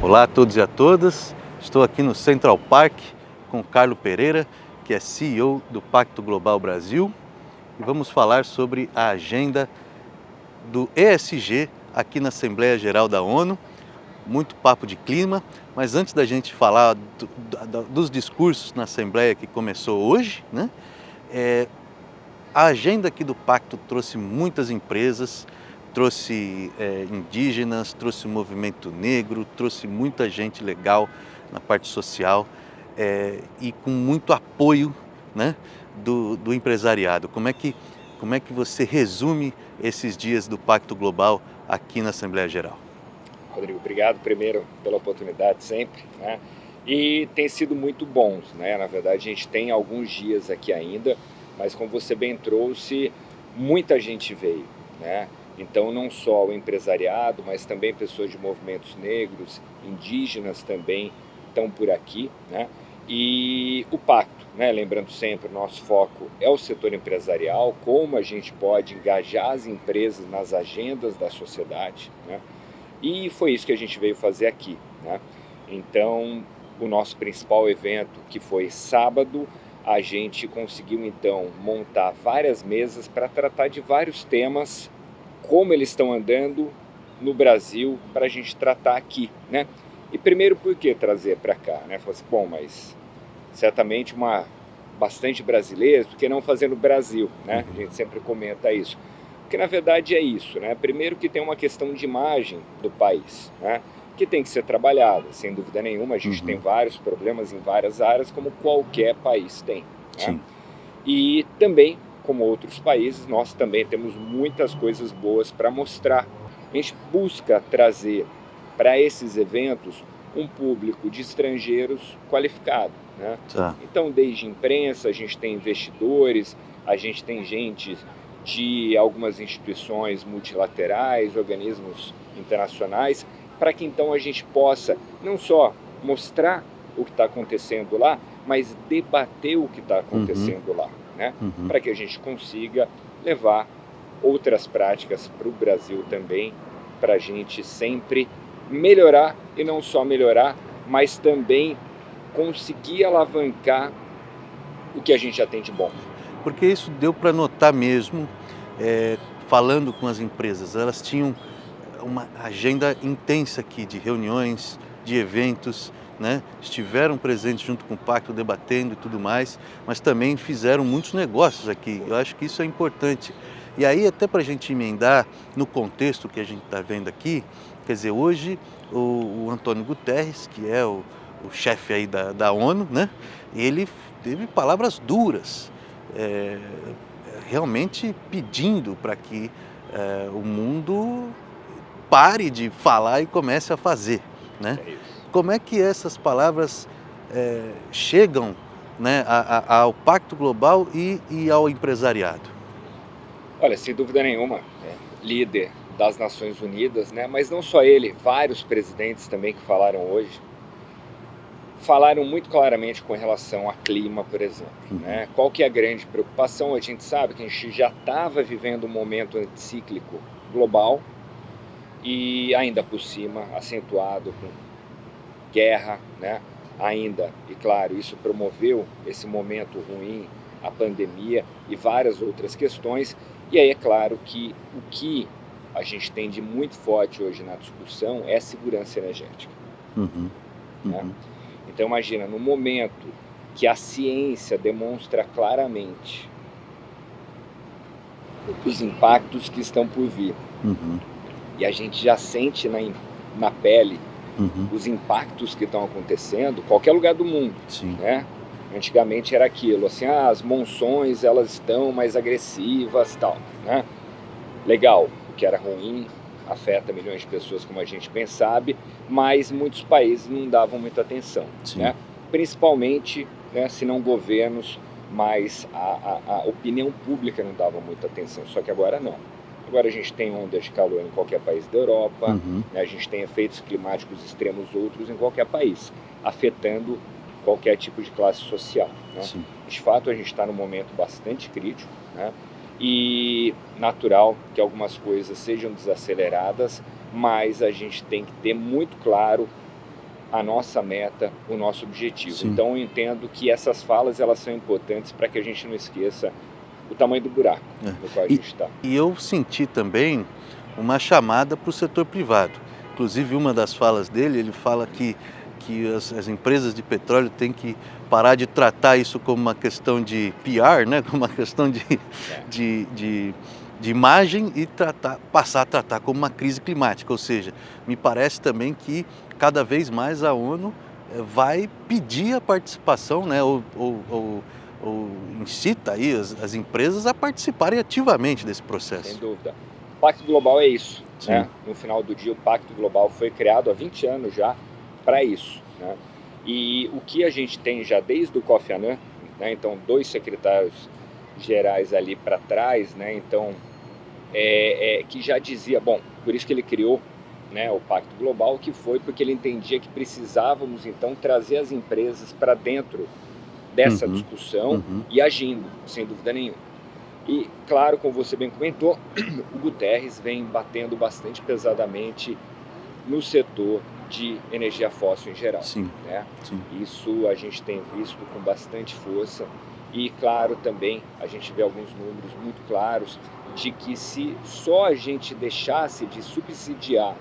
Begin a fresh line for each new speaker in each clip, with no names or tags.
Olá a todos e a todas, estou aqui no Central Park com o Carlo Pereira, que é CEO do Pacto Global Brasil, e vamos falar sobre a agenda do ESG aqui na Assembleia Geral da ONU. Muito papo de clima, mas antes da gente falar dos discursos na Assembleia que começou hoje, né? A agenda aqui do Pacto trouxe muitas empresas, trouxe indígenas, trouxe o movimento negro, trouxe muita gente legal na parte social e com muito apoio, né, do empresariado. Como é que você resume esses dias do Pacto Global aqui na Assembleia Geral?
Rodrigo, obrigado primeiro pela oportunidade sempre, né? E tem sido muito bons, né? Na verdade, a gente tem alguns dias aqui ainda, mas como você bem trouxe, muita gente veio, né? Então, não só o empresariado, mas também pessoas de movimentos negros, indígenas também estão por aqui, né? E o pacto, né? Lembrando sempre, o nosso foco é o setor empresarial, como a gente pode engajar as empresas nas agendas da sociedade, né? E foi isso que a gente veio fazer aqui, né? Então, o nosso principal evento, que foi sábado, a gente conseguiu então montar várias mesas para tratar de vários temas, como eles estão andando no Brasil, para a gente tratar aqui, né? E primeiro, por que trazer para cá, né? Falei assim, bom, mas certamente bastante brasileiros, por que não fazer no Brasil, né? A gente sempre comenta isso. Porque na verdade é isso, né? Primeiro que tem uma questão de imagem do país, né? Que tem que ser trabalhada, sem dúvida nenhuma. A gente tem vários problemas em várias áreas, como qualquer país tem, né?
Sim.
E também, como outros países, nós também temos muitas coisas boas para mostrar. A gente busca trazer para esses eventos um público de estrangeiros qualificado, né?
Tá.
Então, desde imprensa, a gente tem investidores, a gente tem gente de algumas instituições multilaterais, organismos internacionais, para que então a gente possa não só mostrar o que está acontecendo lá, mas debater o que está acontecendo lá, né? Para que a gente consiga levar outras práticas para o Brasil também, para a gente sempre melhorar, e não só melhorar, mas também conseguir alavancar o que a gente já tem de bom.
Porque isso deu para notar mesmo, falando com as empresas, elas tinham uma agenda intensa aqui de reuniões, de eventos, né? Estiveram presentes junto com o Pacto, debatendo e tudo mais, mas também fizeram muitos negócios aqui. Eu acho que isso é importante. E aí, até para a gente emendar no contexto que a gente está vendo aqui, quer dizer, hoje o Antônio Guterres, que é o chefe aí da ONU, né? Ele teve palavras duras, é, realmente pedindo para que o mundo pare de falar e comece a fazer, né?
É isso.
Como é que essas palavras chegam, né, ao Pacto Global e ao empresariado?
Olha, sem dúvida nenhuma, líder das Nações Unidas, né? Mas não só ele, vários presidentes também que falaram hoje, falaram muito claramente com relação a clima, por exemplo, né? Qual que é a grande preocupação? A gente sabe que a gente já estava vivendo um momento anticíclico global e ainda por cima acentuado com guerra, né? Ainda, e claro, isso promoveu esse momento ruim, a pandemia e várias outras questões. E aí é claro que o que a gente tem de muito forte hoje na discussão é a segurança energética,
Uhum,
né?
uhum,
Então imagina, no momento que a ciência demonstra claramente os impactos que estão por vir,
uhum,
e a gente já sente na pele
uhum.
os impactos que estão acontecendo em qualquer lugar do mundo,
Sim.
né? Antigamente era aquilo, assim, as monções elas estão mais agressivas, tal, né? Legal, o que era ruim afeta milhões de pessoas, como a gente bem sabe, mas muitos países não davam muita atenção,
Sim.
né? Principalmente, né, se não governos, mas a opinião pública não dava muita atenção, só que agora não. Agora a gente tem ondas de calor em qualquer país da Europa,
Uhum.
né, a gente tem efeitos climáticos extremos outros em qualquer país, afetando qualquer tipo de classe social, né?
Sim.
De fato, a gente está num momento bastante crítico, né? E natural que algumas coisas sejam desaceleradas, mas a gente tem que ter muito claro a nossa meta, o nosso objetivo.
Sim.
Então eu entendo que essas falas elas são importantes para que a gente não esqueça o tamanho do buraco no qual a gente está.
E eu senti também uma chamada para o setor privado. Inclusive, uma das falas dele, ele fala que as empresas de petróleo têm que parar de tratar isso como uma questão de PR, né? Como uma questão de imagem e passar a tratar como uma crise climática. Ou seja, me parece também que cada vez mais a ONU vai pedir a participação, né? Ou incita aí as empresas a participarem ativamente desse processo.
Sem dúvida. O Pacto Global é isso,
Sim.
né? No final do dia, o Pacto Global foi criado há 20 anos já para isso, né? E o que a gente tem já desde o Kofi Annan, né? Então, 2 secretários gerais ali para trás, né? Então, que já dizia, bom, por isso que ele criou, né, o Pacto Global, que foi porque ele entendia que precisávamos, então, trazer as empresas para dentro dessa discussão e agindo, sem dúvida nenhuma. E, claro, como você bem comentou, o Guterres vem batendo bastante pesadamente no setor de energia fóssil em geral.
Sim,
né?
sim.
Isso a gente tem visto com bastante força e, claro, também a gente vê alguns números muito claros de que se só a gente deixasse de subsidiar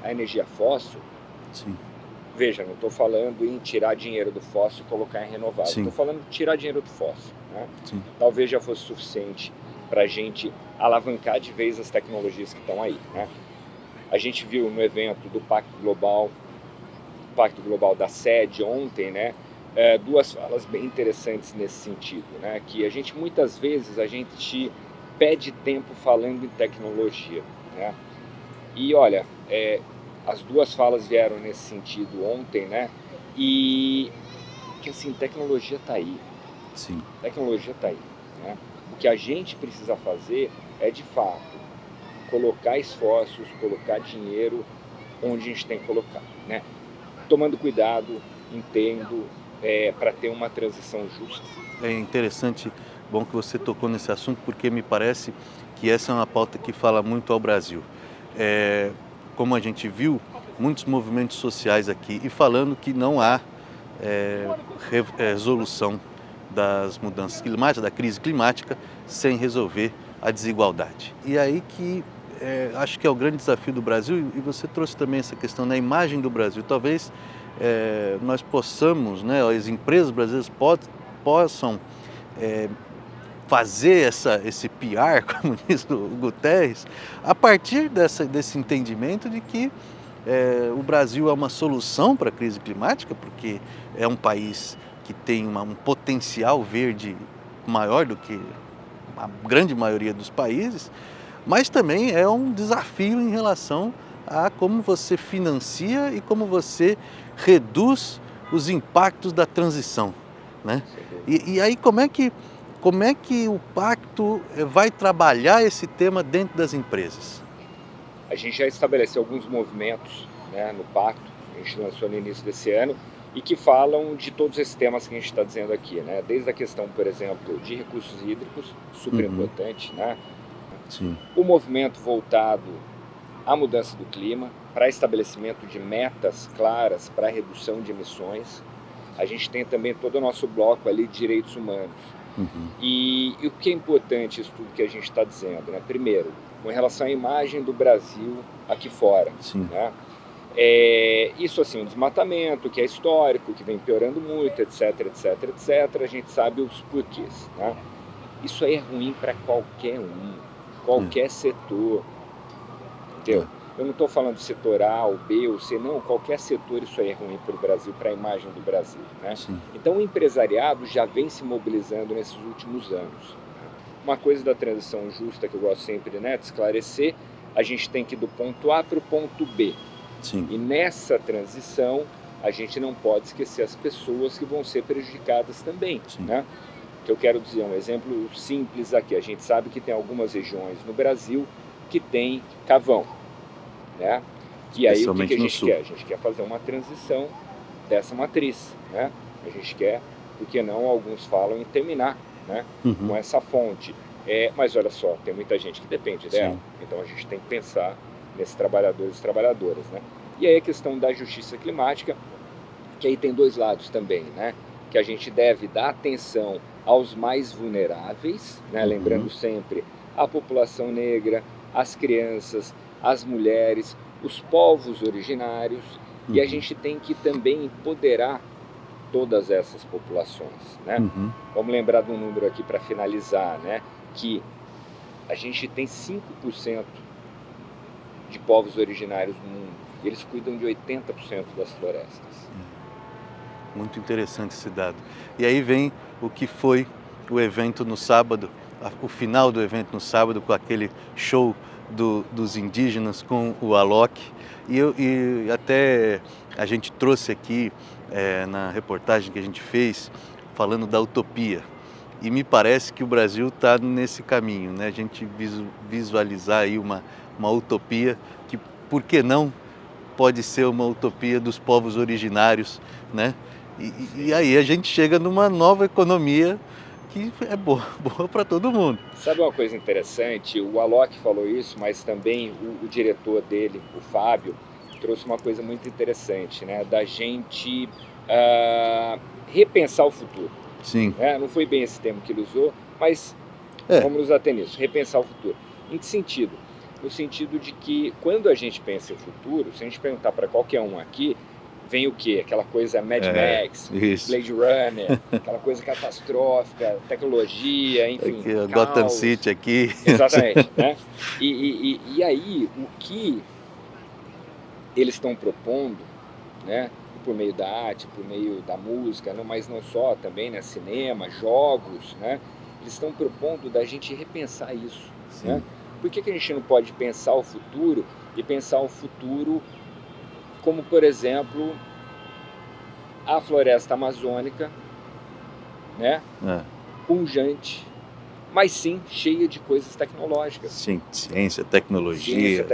a energia fóssil,
Sim.
veja, não estou falando em tirar dinheiro do fóssil e colocar em renovável,
Sim.
estou falando de tirar dinheiro do fóssil. Né?
Sim.
Talvez já fosse suficiente para a gente alavancar de vez as tecnologias que estão aí. Né? A gente viu no evento do Pacto Global da SED ontem, né, 2 falas bem interessantes nesse sentido, né, que a gente muitas vezes a gente perde tempo falando em tecnologia, né, e olha, as 2 falas vieram nesse sentido ontem, né, e que assim, tecnologia está aí,
Sim.
tecnologia está aí, né, o que a gente precisa fazer é de fato colocar esforços, colocar dinheiro onde a gente tem que colocar, né? Tomando cuidado, entendo, para ter uma transição justa.
É interessante, bom que você tocou nesse assunto, porque me parece que essa é uma pauta que fala muito ao Brasil. Como a gente viu, muitos movimentos sociais aqui e falando que não há resolução das mudanças climáticas, da crise climática, sem resolver a desigualdade. E aí que acho que é o grande desafio do Brasil, e você trouxe também essa questão da imagem do Brasil. Talvez nós possamos, né, as empresas brasileiras possam fazer esse PR, como diz o Guterres, a partir desse entendimento de que o Brasil é uma solução para a crise climática, porque é um país que tem um potencial verde maior do que a grande maioria dos países, mas também é um desafio em relação a como você financia e como você reduz os impactos da transição, né? E aí como é que o pacto vai trabalhar esse tema dentro das empresas?
A gente já estabeleceu alguns movimentos, né, no pacto, a gente lançou no início desse ano, e que falam de todos esses temas que a gente está dizendo aqui, né? Desde a questão, por exemplo, de recursos hídricos, super importante, né?
Sim.
O movimento voltado à mudança do clima, para estabelecimento de metas claras para a redução de emissões. A gente tem também todo o nosso bloco ali de direitos humanos. E o que é importante isso tudo que a gente está dizendo, né? Primeiro, com relação à imagem do Brasil aqui fora.
Sim.
Né? Isso assim, o desmatamento, que é histórico, que vem piorando muito, etc, etc, etc, a gente sabe os porquês. Né? Isso aí é ruim para qualquer qualquer setor, entendeu? Eu não estou falando de setor A, ou B, ou C, não, qualquer setor isso aí é ruim para o Brasil, para a imagem do Brasil. Né? Então o empresariado já vem se mobilizando nesses últimos anos. Uma coisa da transição justa que eu gosto sempre, né, de esclarecer, a gente tem que ir do ponto A para o ponto B.
Sim.
E nessa transição a gente não pode esquecer as pessoas que vão ser prejudicadas também. Né? Que eu quero dizer, um exemplo simples aqui, a gente sabe que tem algumas regiões no Brasil que tem carvão. Né? E aí o que a gente quer? A gente quer fazer uma transição dessa matriz. Né? A gente quer, porque não, alguns falam em terminar, né, com essa fonte. Mas olha só, tem muita gente que depende dela. Então a gente tem que pensar nesses trabalhadores e trabalhadoras. Né? E aí a questão da justiça climática, que aí tem dois lados também, né? Que a gente deve dar atenção aos mais vulneráveis, né? Lembrando sempre a população negra, as crianças, as mulheres, os povos originários, e a gente tem que também empoderar todas essas populações, né? Vamos lembrar de um número aqui para finalizar, né? Que a gente tem 5% de povos originários no mundo, e eles cuidam de 80% das florestas.
Muito interessante esse dado. E aí vem o que foi o evento no sábado, o final do evento no sábado, com aquele show dos indígenas com o Alok. E até a gente trouxe aqui na reportagem que a gente fez, falando da utopia. E me parece que o Brasil está nesse caminho, né? A gente visualizar aí uma utopia que, por que não, pode ser uma utopia dos povos originários, né? E aí a gente chega numa nova economia que é boa para todo mundo.
Sabe uma coisa interessante? O Alok falou isso, mas também o diretor dele, o Fábio, trouxe uma coisa muito interessante, né? Da gente repensar o futuro.
Sim.
Não foi bem esse termo que ele usou, mas vamos nos ater nisso, repensar o futuro. Em que sentido? No sentido de que quando a gente pensa em futuro, se a gente perguntar para qualquer um aqui, vem o quê? Aquela coisa Mad Max,
isso.
Blade Runner, aquela coisa catastrófica, tecnologia, enfim,
aqui,
caos.
Gotham City aqui.
Exatamente, né? E aí, o que eles estão propondo, né? Por meio da arte, por meio da música, mas não só, também, né? Cinema, jogos, né? Eles estão propondo da gente repensar isso, né? Por que a gente não pode pensar o futuro e pensar o futuro como, por exemplo, a floresta amazônica, né? Pujante, mas sim cheia de coisas tecnológicas.
Sim, ciência, tecnologia.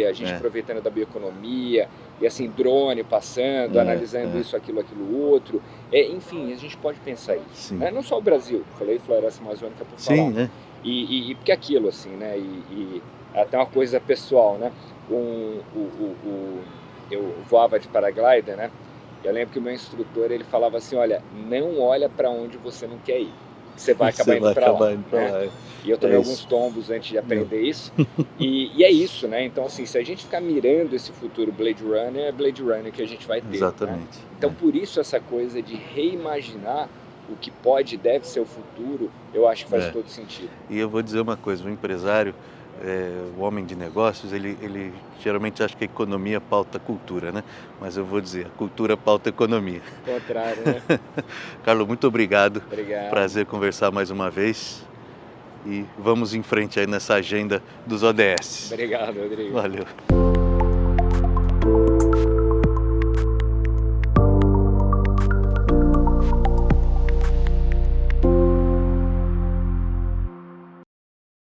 A gente aproveitando da bioeconomia, e assim, drone passando, analisando isso, aquilo, outro. Enfim, a gente pode pensar isso. Né? Não só o Brasil, falei floresta amazônica por falar.
Sim,
E porque aquilo, assim, né? E até uma coisa pessoal, né? Eu voava de paraglider, né? Eu lembro que o meu instrutor, ele falava assim, olha, não olha para onde você não quer ir, você vai acabar indo para lá. Né? E eu tomei alguns tombos antes de aprender isso. E é isso, né? Então, assim, se a gente ficar mirando esse futuro Blade Runner, é Blade Runner que a gente vai ter.
Exatamente.
Né? Então, por isso essa coisa de reimaginar o que pode e deve ser o futuro, eu acho que faz todo sentido.
E eu vou dizer uma coisa, o empresário, o homem de negócios, ele geralmente acha que a economia pauta a cultura, né? Mas eu vou dizer, a cultura pauta a economia.
Ao contrário, né?
Carlos, muito obrigado.
Obrigado.
Prazer conversar mais uma vez. E vamos em frente aí nessa agenda dos ODS.
Obrigado, Rodrigo.
Valeu.